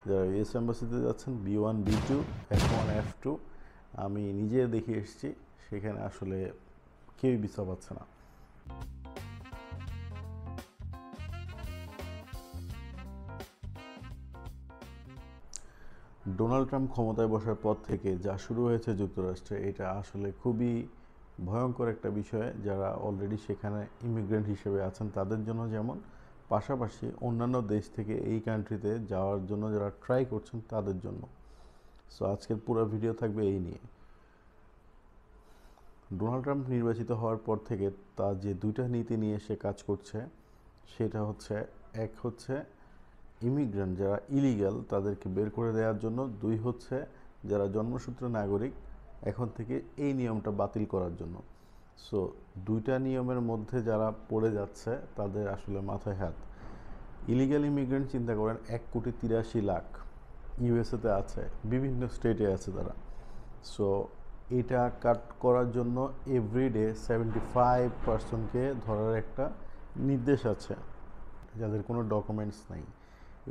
যারা ইউএস এম্বাসিতে যাচ্ছেন B1 B2 F1 F2 আমি নিজে দেখে এসেছি, সেখানে আসলে কেউই ভিসা পাচ্ছে না। ডোনাল্ড ট্রাম্প ক্ষমতায় বসার পর থেকে যা শুরু হয়েছে যুক্তরাষ্ট্রে, এটা আসলে খুবই ভয়ঙ্কর একটা বিষয়। যারা অলরেডি সেখানে ইমিগ্রেন্ট হিসেবে আছেন তাদের জন্য যেমন, পাশাপাশি অন্যান্য দেশ থেকে এই কান্ট্রিতে যাওয়ার জন্য যারা ট্রাই করছেন তাদের জন্য। সো আজকের পুরো ভিডিও থাকবে এই নিয়ে। ডোনাল্ড ট্রাম্প নির্বাচিত হওয়ার পর থেকে তার যে দুইটা নীতি নিয়ে সে কাজ করছে, সেটা হচ্ছে, এক হচ্ছে ইমিগ্রেন্ট যারা ইলিগাল তাদেরকে বের করে দেওয়ার জন্য, দুই হচ্ছে যারা জন্মসূত্রে নাগরিক এখন থেকে এই নিয়মটা বাতিল করার জন্য। সো দুইটা নিয়মের মধ্যে যারা পড়ে যাচ্ছে তাদের আসলে মাথায় হাত। ইলিগাল ইমিগ্রেন্ট চিন্তা করেন 1,83,00,000 ইউএসএতে আছে, বিভিন্ন স্টেটে আছে তারা। সো এটা কাট করার জন্য এভরিডে 75%কে ধরার একটা নির্দেশ আছে, যাদের কোনো ডকুমেন্টস নাই।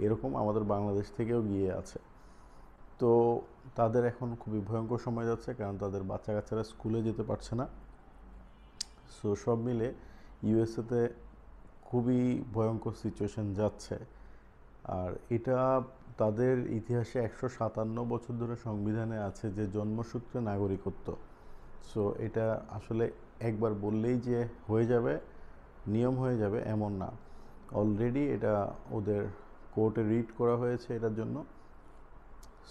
এরকম আমাদের বাংলাদেশ থেকেও গিয়ে আছে। তো তাদের এখন খুবই ভয়ঙ্কর সময় যাচ্ছে, কারণ তাদের বাচ্চা কাচ্চারা স্কুলে যেতে পারছে না। সো সব মিলে ইউএসএতে খুবই ভয়ঙ্কর সিচুয়েশন যাচ্ছে। আর এটা তাদের ইতিহাসে 157 বছর ধরে সংবিধানে আছে যে জন্মসূত্রে নাগরিকত্ব। সো এটা আসলে একবার বললেই যে হয়ে যাবে, নিয়ম হয়ে যাবে এমন না। অলরেডি এটা ওদের কোর্টে রিট করা হয়েছে এটার জন্য।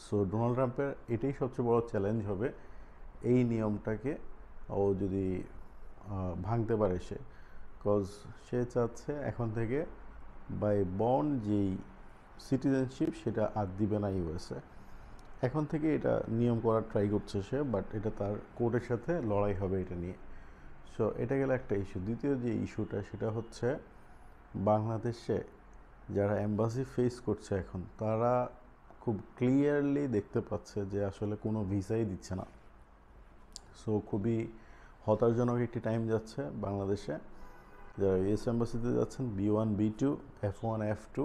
সো ডোনাল্ড ট্রাম্পের এটাই সবচেয়ে বড় চ্যালেঞ্জ হবে, এই নিয়মটাকে ও যদি ভাঙতে পারে সে। কজ সে চাচ্ছে এখন থেকে বাই বন্ড যেই সিটিজেনশিপ সেটা আর দিবে না ইউএসএ। এখন থেকে এটা নিয়ম করার ট্রাই করছে সে, বাট এটা তার কোর্টের সাথে লড়াই হবে এটা নিয়ে। সো এটা গেল একটা ইস্যু। দ্বিতীয় যে ইস্যুটা সেটা হচ্ছে, বাংলাদেশে যারা এম্বাসি ফেস করছে এখন, তারা খুব ক্লিয়ারলি দেখতে পাচ্ছে যে আসলে কোনো ভিসাই দিচ্ছে না। সো খুবই হতাশজনক একটি টাইম যাচ্ছে বাংলাদেশে। যারা ইউএস এম্বাসিতে যাচ্ছেন B1 B2 F1 F2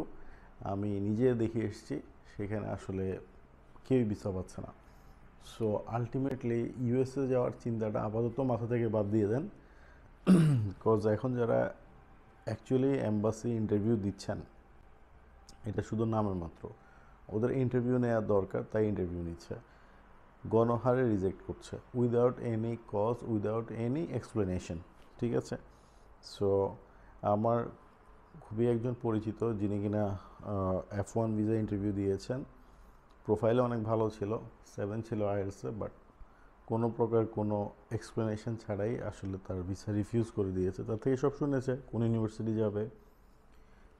আমি নিজে দেখে এসেছি, সেখানে আসলে কেউই ভিসা পাচ্ছে না। সো আলটিমেটলি ইউএসএ যাওয়ার চিন্তাটা আপাতত মাথা থেকে বাদ দিয়ে দেন। কজ এখন যারা অ্যাকচুয়ালি এম্বাসি ইন্টারভিউ দিচ্ছেন, এটা শুধু নামের মাত্র। ওদের ইন্টারভিউ নেওয়ার দরকার, তাই ইন্টারভিউ নিচ্ছে, গণহারে রিজেক্ট করছে without any cause, without any explanation. ঠিক আছে। সো আমার খুবই একজন পরিচিত যিনি কিনা F1 ভিসা ইন্টারভিউ দিয়েছেন, প্রোফাইলে অনেক ভালো ছিল, 7 ছিল আইএলসে, বাট কোনো প্রকার কোনো এক্সপ্লেনেশন ছাড়াই আসলে তার ভিসা রিফিউজ করে দিয়েছে। তার থেকে সব শুনেছে কোন ইউনিভার্সিটি যাবে,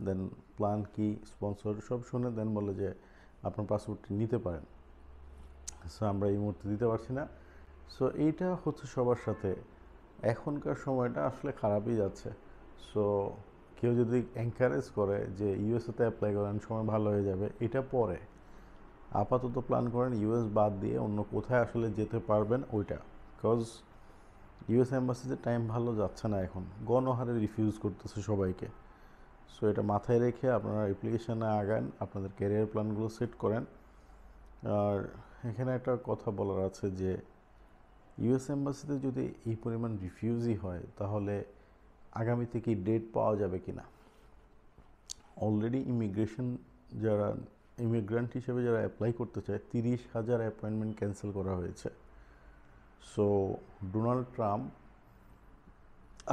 দেন প্ল্যান কি, স্পন্সর সব শুনে দেন বলে যে আপনার পাসপোর্টটি নিতে পারেন। সো আমরা এই মুহূর্তে দিতে পারছি না। সো এইটা হচ্ছে সবার সাথে, এখনকার সময়টা আসলে খারাপই যাচ্ছে। সো কেউ যদি এনকারেজ করে যে ইউএসএতে অ্যাপ্লাই করেন সময় ভালো হয়ে যাবে, এটা পরে। আপাতত প্ল্যান করেন ইউএস বাদ দিয়ে অন্য কোথায় আসলে যেতে পারবেন ওইটা। বিকজ ইউএস এম্বাসিতে টাইম ভালো যাচ্ছে না এখন, গণহারে রিফিউজ করতেছে সবাইকে। সো এটা মাথায় রেখে আপনারা অ্যাপ্লিকেশানে আগান, আপনাদের ক্যারিয়ার প্ল্যানগুলো সেট করেন। আর এখানে একটা কথা বলার আছে যে ইউএস এম্বাসিতে যদি এই পরিমাণ রিফিউজই হয়, তাহলে আগামীতে কি ডেট পাওয়া যাবে কি না। অলরেডি ইমিগ্রেশন যারা ইমিগ্রেন্ট হিসেবে যারা অ্যাপ্লাই করতে চায়, 30,000 অ্যাপয়েন্টমেন্ট ক্যান্সেল করা হয়েছে। সো ডোনাল্ড ট্রাম্প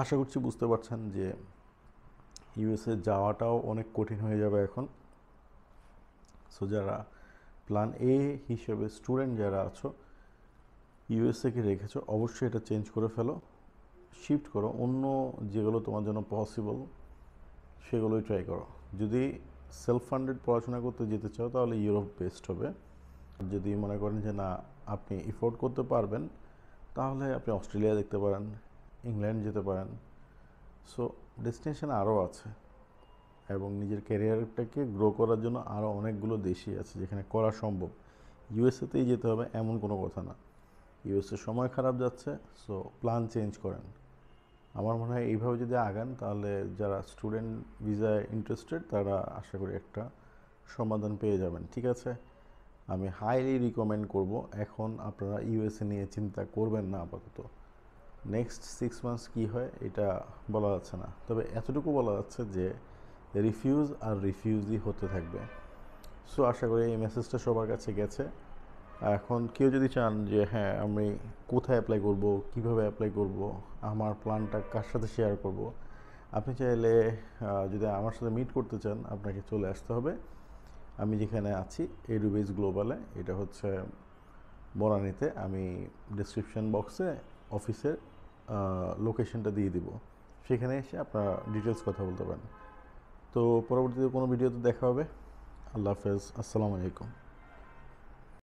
আশা করছি বুঝতে পারছেন যে ইউএসএ যাওয়াটাও অনেক কঠিন হয়ে যাবে এখন। সো যারা প্ল্যান এ হিসেবে স্টুডেন্ট যারা আছো, ইউএসএকে রেখেছো, অবশ্যই এটা চেঞ্জ করে ফেলো, শিফট করো, অন্য যেগুলো তোমার জন্য পসিবল সেগুলোই ট্রাই করো। যদি সেলফ ফান্ডেড পড়াশোনা করতে যেতে চাও তাহলে ইউরোপ বেস্ট হবে। যদি মনে করেন যে না আপনি এফোর্ড করতে পারবেন, তাহলে আপনি অস্ট্রেলিয়া দেখতে পারেন, ইংল্যান্ড যেতে পারেন। সো ডেস্টিনেশন আরও আছে, এবং নিজের ক্যারিয়ারটাকে গ্রো করার জন্য আরও অনেকগুলো দেশই আছে যেখানে করা সম্ভব। ইউএসএতেই যেতে হবে এমন কোনো কথা না। ইউএসএ সময় খারাপ যাচ্ছে, সো প্ল্যান চেঞ্জ করেন। আমার মনে হয় এইভাবে যদি আগান, তাহলে যারা স্টুডেন্ট ভিসায় ইন্টারেস্টেড তারা আশা করি একটা সমাধান পেয়ে যাবেন, ঠিক আছে? আমি হাইলি রিকমেন্ড করব, এখন আপনারা ইউএসএ নিয়ে চিন্তা করবেন না আপাতত। নেক্সট 6 মান্থস কী হয় এটা বলা যাচ্ছে না, তবে এতটুকু বলা যাচ্ছে যে রিফিউজ আর রিফিউজই হতে থাকবে। সো আশা করি এই মেসেজটা সবার কাছে গেছে। এখন কেউ যদি চান যে হ্যাঁ আমি কোথায় অ্যাপ্লাই করব, কিভাবে অ্যাপ্লাই করব, আমার প্ল্যানটা কার সাথে শেয়ার করব, আপনি চাইলে যদি আমার সাথে মিট করতে চান আপনাকে চলে আসতে হবে। আমি যেখানে আছি এডুবেজ গ্লোবালে, এটা হচ্ছে বনানীতে। আমি ডেসক্রিপশন বক্সে অফিসের লোকেশনটা দিয়ে দিব, সেখানে এসে আপনারা ডিটেলস কথা বলতে পারেন। তো পরবর্তীতে কোনো ভিডিওতে দেখা হবে। আল্লাহ হাফেজ, আসসালামু আলাইকুম।